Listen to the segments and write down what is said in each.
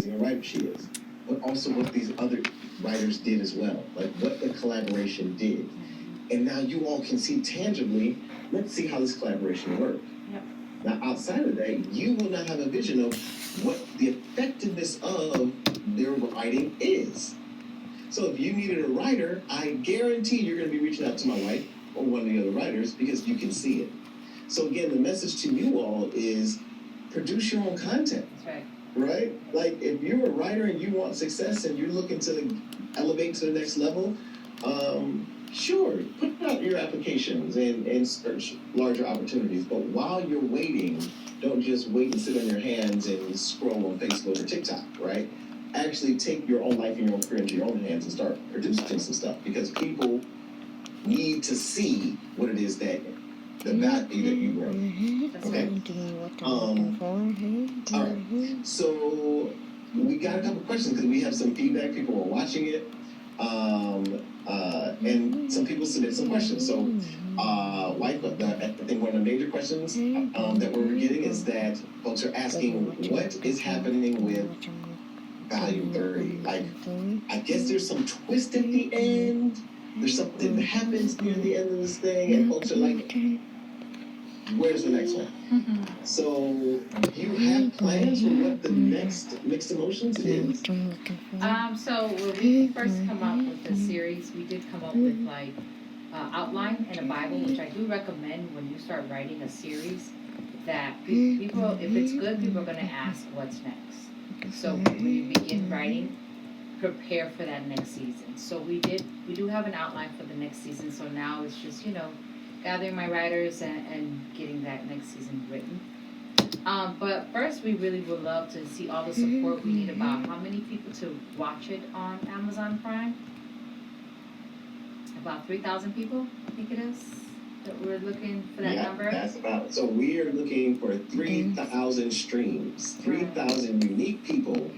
amazing a writer she is, but also what these other writers did as well, like what the collaboration did. And now you all can see tangibly, let's see how this collaboration worked. Yep. Now, outside of that, you will not have a vision of what the effectiveness of their writing is. So if you needed a writer, I guarantee you're going to be reaching out to my wife or one of the other writers because you can see it. So again, the message to you all is produce your own content. That's right. Right? Like if you're a writer and you want success and you're looking to elevate to the next level, sure, put out your applications and search larger opportunities. But while you're waiting, don't just wait and sit on your hands and scroll on Facebook or TikTok, right? Actually take your own life and your own career into your own hands and start producing some stuff because people need to see what it is that the value that you bring. Okay. All right. So we got a couple questions because we have some feedback. People are watching it, and some people submit some questions. So, wife, I think one of the major questions that we're getting is that folks are asking what is happening with Value 30. Like, I guess there's some twist at the end. There's something that happens near the end of this thing, and folks are like, where's the next one? So, you have plans for what the next Mixed Emotions is? So when we first come up with the series, we did come up with like outline and a Bible, which I do recommend when you start writing a series. That people, if it's good, people are going to ask what's next. So when you begin writing, prepare for that next season. So we do have an outline for the next season. So now it's just gathering my writers and getting that next season written. But first, we really would love to see all the support we need. About how many people to watch it on Amazon Prime? About 3,000 people, I think it is, that we're looking for that number. Yeah, that's about. So we are looking for 3,000 streams, 3,000 unique people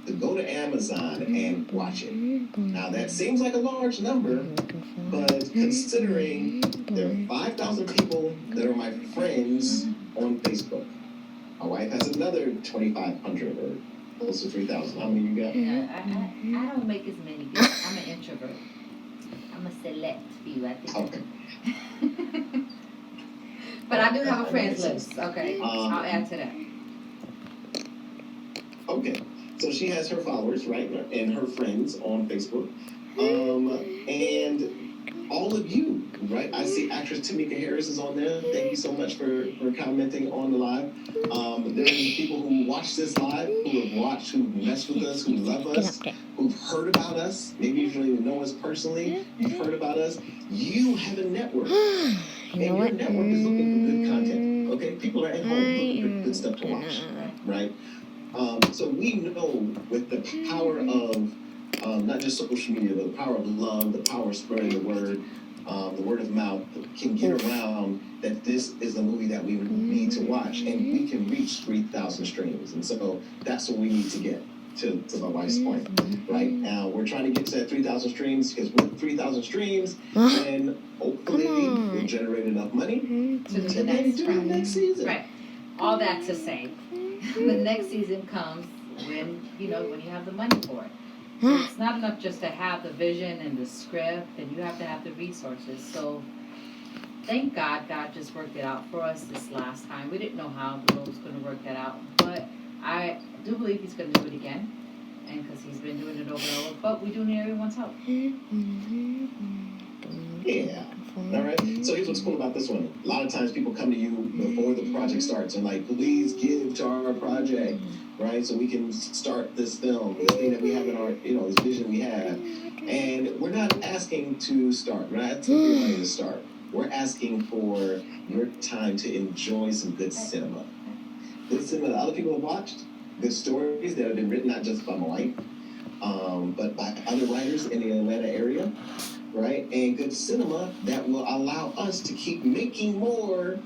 to go to Amazon and watch it. Now that seems like a large number, but considering there are 5,000 people that are my friends on Facebook. My wife has another 2,500 or close to 3,000. How many you got? I don't make as many gifts. I'm an introvert. I'm a select few, I think. Okay. But I do have a friends list. Okay, I'll add to that. Okay. So she has her followers, right, and her friends on Facebook. And all of you, right? I see actress Tamika Harris is on there. Thank you so much for commenting on the live. There are people who watch this live, who have watched, who mess with us, who love us, who've heard about us. Maybe you don't even know us personally. You've heard about us. You have a network. And your network is looking for good content. Okay? People are at home looking for good stuff to watch. Right? So we know with the power of not just social media, but the power of love, the power of spreading the word of mouth can get around that this is a movie that we need to watch, and we can reach 3,000 streams. And so that's what we need to get to my wife's point. Right now, we're trying to get to that 3,000 streams because with 3,000 streams, then hopefully we'll generate enough money to do the next season. Right. All that to say, the next season comes when you have the money for it. So it's not enough just to have the vision and the script, and you have to have the resources. So thank God just worked it out for us this last time. We didn't know how the Lord was going to work that out, but I do believe He's going to do it again, and because He's been doing it over and over. But we do need everyone's help. Yeah. All right. So here's what's cool about this one. A lot of times people come to you before the project starts and like, please give to our project, right? So we can start this film, this thing that we have in our, this vision we have. And we're not asking to start. We're not asking for your money to start. We're asking for your time to enjoy some good cinema. Good cinema that other people have watched. Good stories that have been written not just by my wife, but by other writers in the Atlanta area. Right? And good cinema that will allow us to keep making more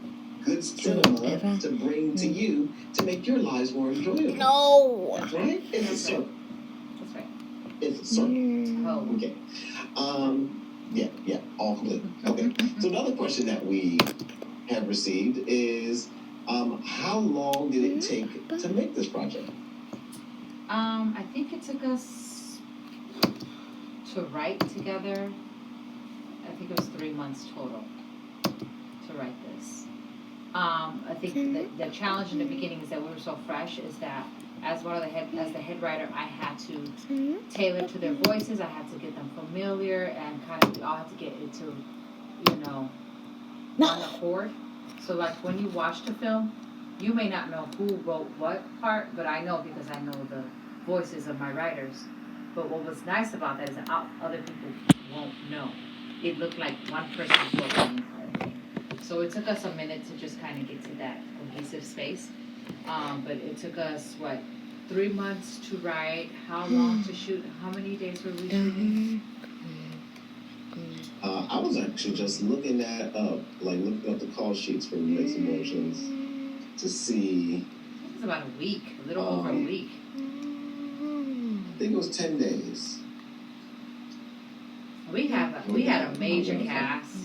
good cinema to bring to you to make your lives more enjoyable. No! That's right? It's a circle. That's right. It's a circle. Oh. Okay. Yeah, all complete. Okay. So another question that we have received is, how long did it take to make this project? I think it took us to write together. I think it was 3 months total to write this. I think the challenge in the beginning is that we were so fresh. Is that as the head writer, I had to tailor to their voices. I had to get them familiar, and kind of we all had to get it to, on accord. So like when you watch the film, you may not know who wrote what part, but I know because I know the voices of my writers. But what was nice about that is that other people won't know. It looked like one person wrote the entire thing. So it took us a minute to just kind of get to that cohesive space. But it took us, 3 months to write, how long to shoot, how many days were we shooting? I was actually just looking looking up the call sheets for Mixed Emotions to see. It was about a week, a little over a week. I think it was 10 days. We had a major cast,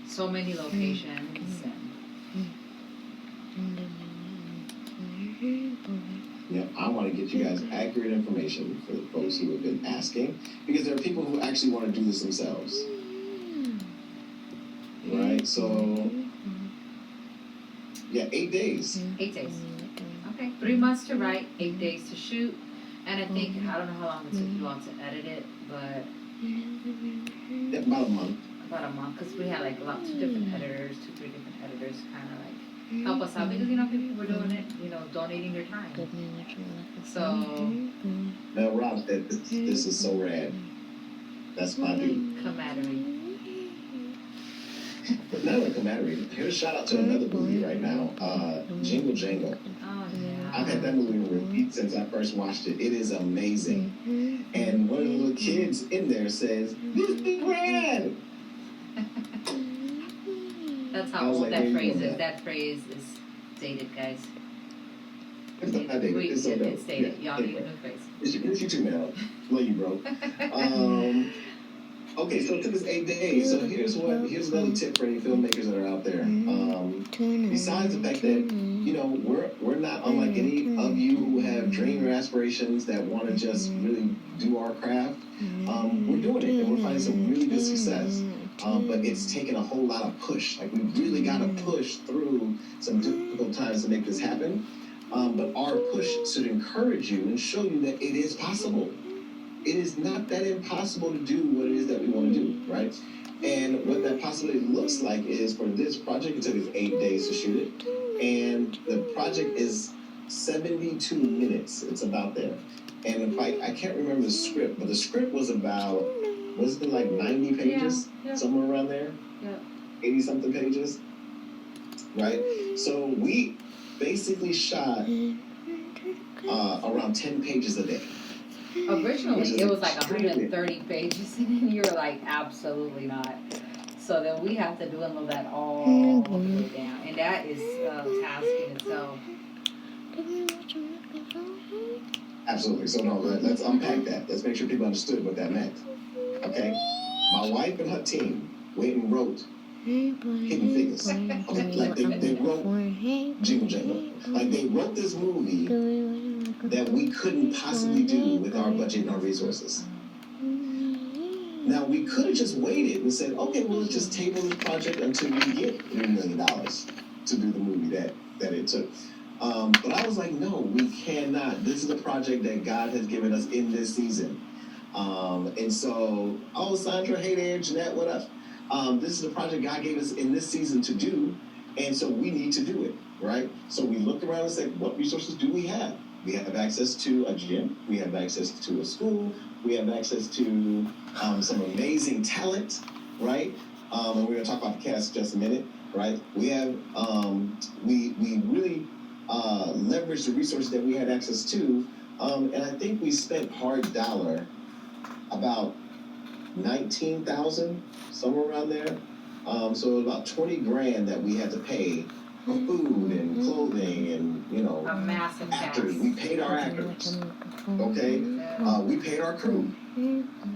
so many locations. Yeah, I want to get you guys accurate information for the folks who have been asking, because there are people who actually want to do this themselves. Right? So, yeah, 8 days. 8 days. Okay. 3 months to write, 8 days to shoot. And I think, I don't know how long it took you all to edit it, but... Yeah, about a month. About a month, because we had like 2 different editors, 2-3 different editors kind of like help us out, because people were doing it, donating their time. So... Now, Rob, this is so rad. That's my dude. Camaraderie. But not only camaraderie, here's a shout out to another movie right now, Jingle Jangle. Oh, yeah. I've had that movie on repeat since I first watched it. It is amazing. And one of the little kids in there says, "This is rad!" That's how old that phrase is. That phrase is dated, guys. It's not dated. It's so dope. It's dated. Yeah. Y'all need a new phrase. It's you too, man. Love you, bro. Okay, so it took us 8 days. So here's another tip for any filmmakers that are out there. Besides the fact that we're not unlike any of you who have dreams or aspirations that want to just really do our craft. We're doing it, and we're finding some really good success. But it's taken a whole lot of push. Like, we really got to push through some difficult times to make this happen. But our push should encourage you and show you that it is possible. It is not that impossible to do what it is that we want to do, right? And what that possibility looks like is, for this project, it took us 8 days to shoot it. And the project is 72 minutes. It's about there. And I can't remember the script, but the script was about, wasn't it like 90 pages? Yeah. Somewhere around there? Yeah. 80-something pages? Right? So we basically shot around 10 pages a day. Originally, it was like 130 pages, and you were like, absolutely not. So then we have to dwindle that all the way down, and that is a task in itself. Absolutely. So no, let's unpack that. Let's make sure people understood what that meant. Okay? My wife and her team went and wrote Hidden Figures. Okay? Like they wrote Jingle Jangle. Like, they wrote this movie that we couldn't possibly do with our budget and our resources. Now, we could have just waited and said, okay, well, let's just table this project until we get $3 million to do the movie that it took. But I was like, no, we cannot. This is a project that God has given us in this season. And so, Sandra, hey there, Jeanette, what up? This is the project God gave us in this season to do, and so we need to do it, right? So we looked around and said, what resources do we have? We have access to a gym. We have access to a school. We have access to some amazing talent, right? And we're going to talk about the cast in just a minute, right? We have, we really leveraged the resources that we had access to, and I think we spent hard dollar about $19,000, somewhere around there. So it was about $20,000 that we had to pay for food and clothing and, A massive actors. cast. We paid our actors. Okay? We paid our crew.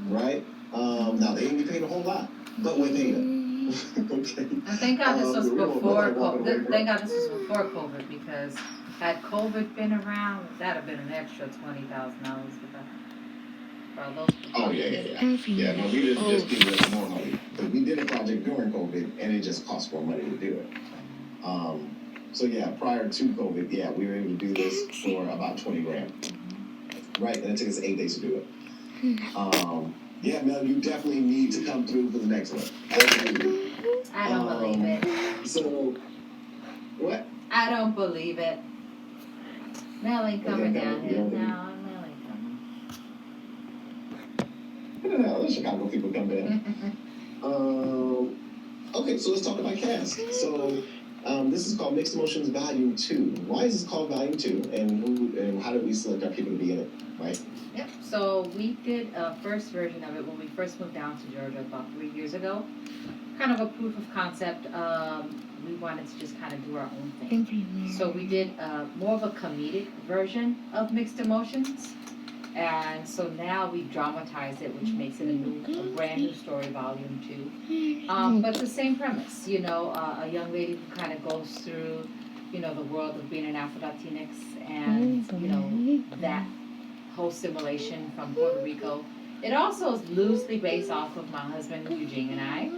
Right? Now, they didn't get paid a whole lot, but we paid them. Okay? And thank God this was before COVID. Thank God this was before COVID, because Had COVID been around, that'd have been an extra $20,000 for all those. Oh yeah. Yeah, no, we didn't just give it more money. Because we did a project during COVID and it just cost more money to do it. So yeah, prior to COVID, yeah, we were able to do this for about 20 grand. Right, and it took us 8 days to do it. Yeah, Mel, you definitely need to come through for the next one. Absolutely. I don't believe it. So, what? I don't believe it. Mel ain't coming down here. No, Mel ain't coming. No, the Chicago people come down. Okay, so let's talk about cast. So, this is called Mixed Emotions Volume 2. Why is this called Volume 2? And how did we select our people to be in it, right? Yep, so we did a first version of it when we first moved down to Georgia about 3 years ago. Kind of a proof of concept. We wanted to just kind of do our own thing. So we did more of a comedic version of Mixed Emotions. And so now we dramatize it, which makes it a brand new story, Volume 2. But the same premise, a young lady who kind of goes through, the world of being an Afro-Latinx and, that whole simulation from Puerto Rico. It also is loosely based off of my husband, Eugene, and I,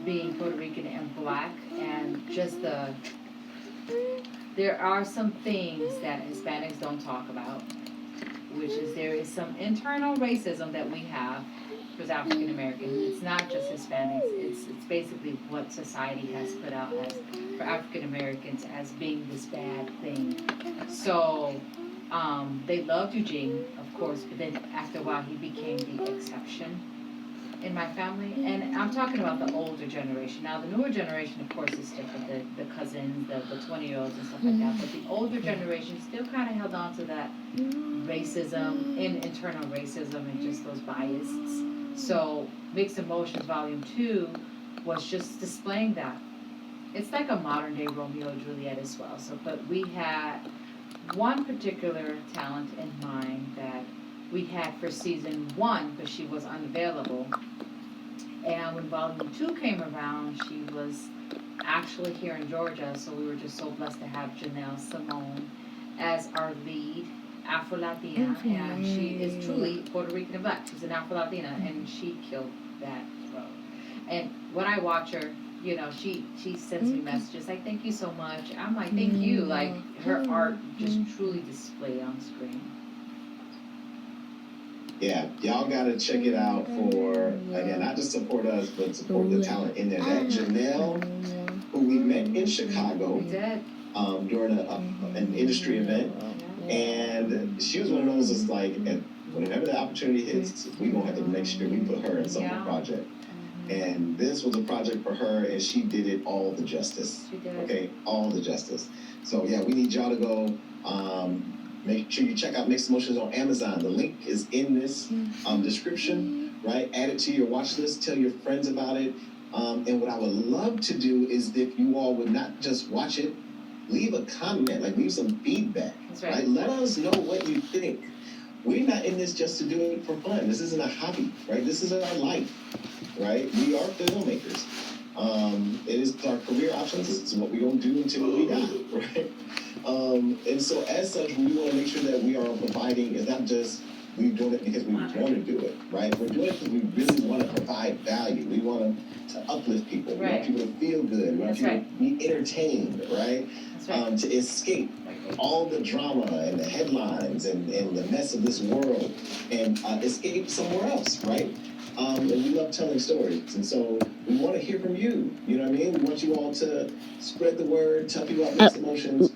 being Puerto Rican and Black, and just there are some things that Hispanics don't talk about, which is there is some internal racism that we have for African Americans. It's not just Hispanics. It's basically what society has put out as for African Americans as being this bad thing. So they loved Eugene, of course, but then after a while he became the exception in my family. And I'm talking about the older generation. Now the newer generation, of course, is different. The cousins, the 20-year-olds and stuff like that. But the older generation still kind of held on to that racism, internal racism, and just those biases. So Mixed Emotions Volume 2 was just displaying that. It's like a modern day Romeo and Juliet as well. So, but we had one particular talent in mind that we had for season 1, but she was unavailable. And when Volume 2 came around, she was actually here in Georgia, so we were just so blessed to have Janelle Simone as our lead Afro-Latina, and she is truly Puerto Rican and Black. She's an Afro-Latina, and she killed that role. And when I watch her, she sends me messages like, thank you so much. I'm like, thank you. Like, her art just truly displayed on screen. Yeah, y'all gotta check it out for, again, not just support us, but support the talent in there. That Janelle, who we met in Chicago during an industry event, and she was one of those that's like, whenever the opportunity hits, we're gonna have to make sure we put her in some project. And this was a project for her, and she did it all the justice. She did. Okay, all the justice. So yeah, we need y'all to go. Make sure you check out Mixed Emotions on Amazon. The link is in this description, right? Add it to your watch list. Tell your friends about it. And what I would love to do is if you all would not just watch it, leave a comment, like leave some feedback. That's right. Let us know what you think. We're not in this just to do it for fun. This isn't a hobby, right? This is our life, right? We are filmmakers. It is our career options. This is what we're going to do until we die, right? And so as such, we want to make sure that we are providing, it's not just we're doing it because we want to do it, right? We're doing it because we really want to provide value. We want to uplift people. We want people to feel good. We want people to be entertained, right? To escape all the drama and the headlines and the mess of this world and escape somewhere else, right? And we love telling stories. And so we want to hear from you. You know what I mean? We want you all to spread the word, tell people about Mixed Emotions.